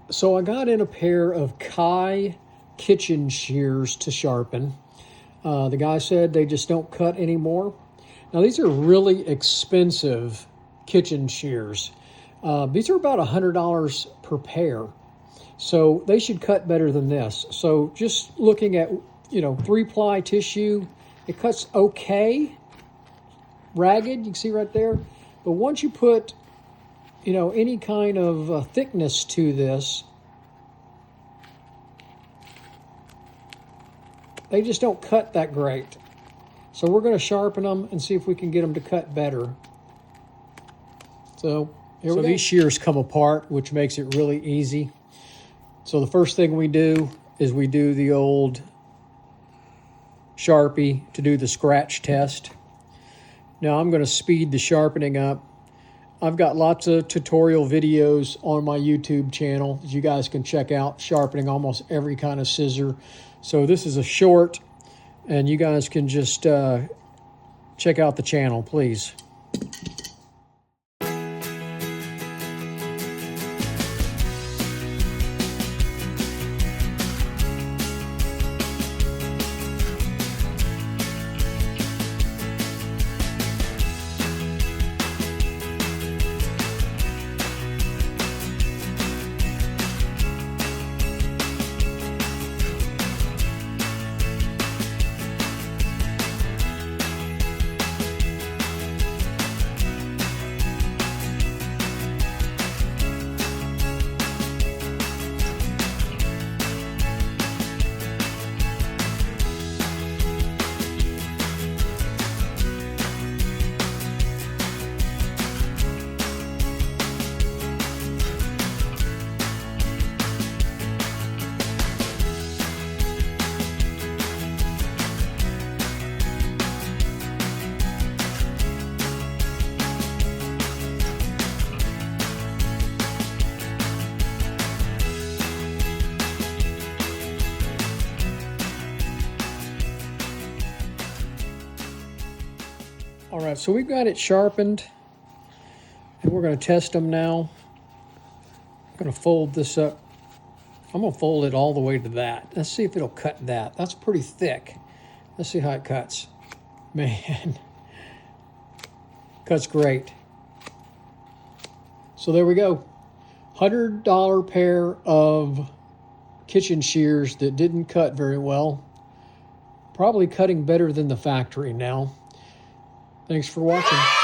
So I got in a pair of Kai kitchen shears to sharpen. The guy said they just don't cut anymore. Now these are really expensive kitchen shears. These are about $100 per pair. So they should cut better than this. So just looking at, 3-ply tissue, it cuts okay, ragged, you can see right there. But once you put, any kind of thickness to this, they just don't cut that great. So we're going to sharpen them and see if we can get them to cut better. So here we go. These shears come apart, which makes it really easy. So the first thing we do is we do the old Sharpie to do the scratch test. Now I'm going to speed the sharpening up. I've got lots of tutorial videos on my YouTube channel that you guys can check out, sharpening almost every kind of scissor. So this is a short, and you guys can just check out the channel, please. All right, so we've got it sharpened, and we're going to test them now. I'm going to fold this up. I'm going to fold it all the way to that. Let's see if it'll cut that. That's pretty thick. Let's see how it cuts. Man, cuts great. So there we go. $100 pair of kitchen shears that didn't cut very well. Probably cutting better than the factory now. Thanks for watching.